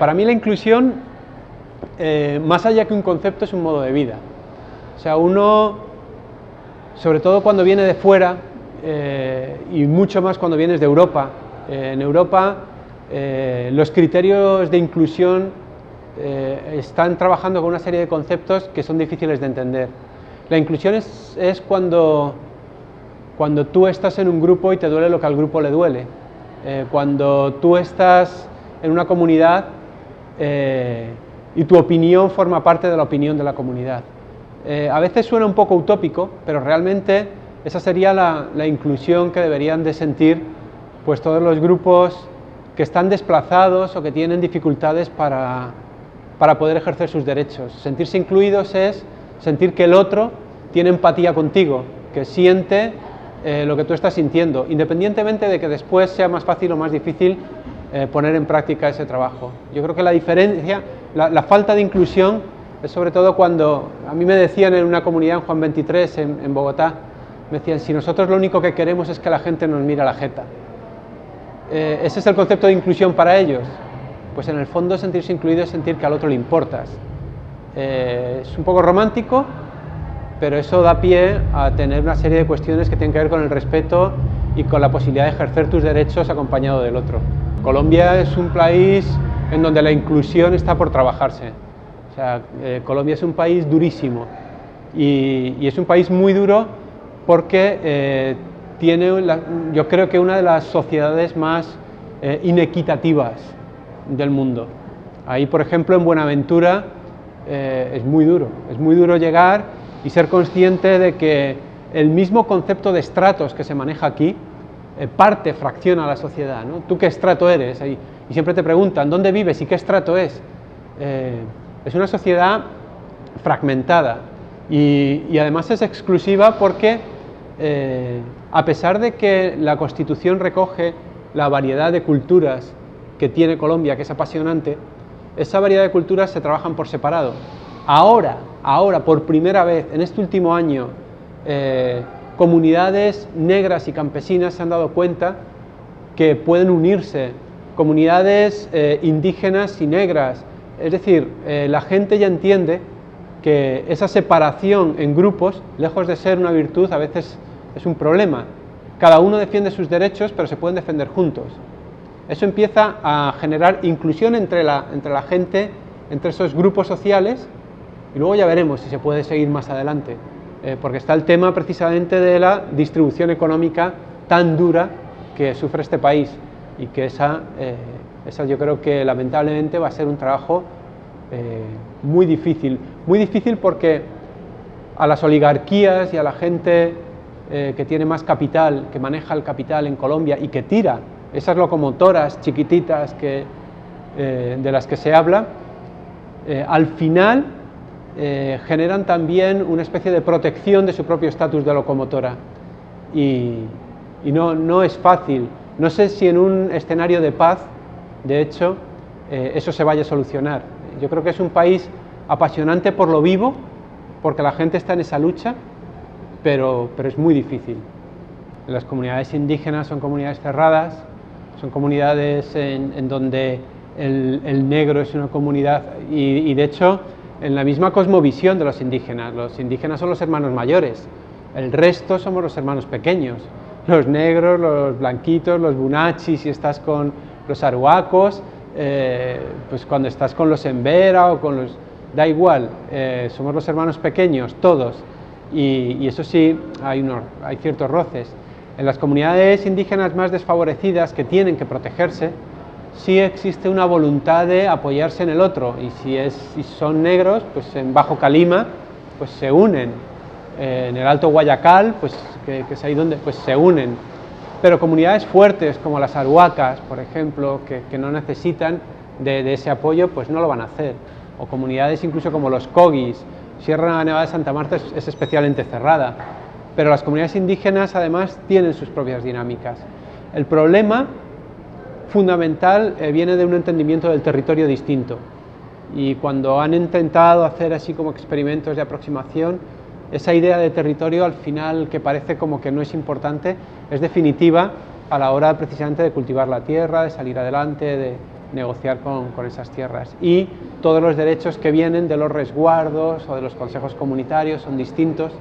para mí la inclusión, más allá que un concepto, es un modo de vida. O sea, uno, sobre todo cuando viene de fuera, y mucho más cuando vienes de Europa, en Europa los criterios de inclusión están trabajando con una serie de conceptos que son difíciles de entender. La inclusión es cuando tú estás en un grupo y te duele lo que al grupo le duele. Cuando tú estás en una comunidad y tu opinión forma parte de la opinión de la comunidad. A veces suena un poco utópico, pero realmente esa sería la inclusión que deberían de sentir pues todos los grupos que están desplazados o que tienen dificultades para poder ejercer sus derechos. Sentirse incluidos es sentir que el otro tiene empatía contigo, que siente lo que tú estás sintiendo, independientemente de que después sea más fácil o más difícil poner en práctica ese trabajo. Yo creo que la diferencia, la falta de inclusión es sobre todo cuando, a mí me decían en una comunidad en Juan 23, en Bogotá, me decían, si nosotros lo único que queremos es que la gente nos mire la jeta. Ese es el concepto de inclusión para ellos. Pues en el fondo sentirse incluido es sentir que al otro le importas. Es un poco romántico, pero eso da pie a tener una serie de cuestiones que tienen que ver con el respeto y con la posibilidad de ejercer tus derechos acompañado del otro. Colombia es un país en donde la inclusión está por trabajarse. O sea, Colombia es un país durísimo y es un país muy duro porque tiene, yo creo que una de las sociedades más inequitativas del mundo. Ahí, por ejemplo, en Buenaventura es muy duro llegar y ser consciente de que el mismo concepto de estratos que se maneja aquí fracciona la sociedad, ¿no? ¿Tú qué estrato eres? Y siempre te preguntan, ¿dónde vives y qué estrato es? Es una sociedad fragmentada y además es exclusiva porque a pesar de que la Constitución recoge la variedad de culturas que tiene Colombia, que es apasionante, esa variedad de culturas se trabajan por separado. Ahora, por primera vez, en este último año, comunidades negras y campesinas se han dado cuenta que pueden unirse, comunidades indígenas y negras. Es decir, la gente ya entiende que esa separación en grupos, lejos de ser una virtud, a veces es un problema. Cada uno defiende sus derechos, pero se pueden defender juntos. Eso empieza a generar inclusión entre la gente, entre esos grupos sociales, y luego ya veremos si se puede seguir más adelante, porque está el tema precisamente de la distribución económica tan dura que sufre este país, y que esa yo creo que lamentablemente va a ser un trabajo muy difícil porque a las oligarquías y a la gente que tiene más capital, que maneja el capital en Colombia y que tira esas locomotoras chiquititas de las que se habla, al final generan también una especie de protección de su propio estatus de locomotora y no es fácil. No sé si en un escenario de paz, de hecho, eso se vaya a solucionar. Yo creo que es un país apasionante por lo vivo, porque la gente está en esa lucha, pero es muy difícil. Las comunidades indígenas son comunidades cerradas, son comunidades en donde el negro es una comunidad y de hecho en la misma cosmovisión de los indígenas son los hermanos mayores, el resto somos los hermanos pequeños, los negros, los blanquitos, los bunachis, si estás con los aruacos, pues cuando estás con los embera o con los... da igual, somos los hermanos pequeños, todos, y eso sí, hay ciertos roces. En las comunidades indígenas más desfavorecidas que tienen que protegerse, sí existe una voluntad de apoyarse en el otro, y si son negros, pues en Bajo Calima, pues se unen, en el Alto Guayacal, pues que es ahí donde pues se unen, pero comunidades fuertes como las aruacas, por ejemplo, que no necesitan de ese apoyo, pues no lo van a hacer, o comunidades incluso como los Cogis. Sierra Nevada de Santa Marta es especialmente cerrada, pero las comunidades indígenas además tienen sus propias dinámicas. El problema fundamental viene de un entendimiento del territorio distinto, y cuando han intentado hacer así como experimentos de aproximación, esa idea de territorio al final, que parece como que no es importante, es definitiva a la hora precisamente de cultivar la tierra, de salir adelante, negociar con esas tierras. Y todos los derechos que vienen de los resguardos o de los consejos comunitarios son distintos.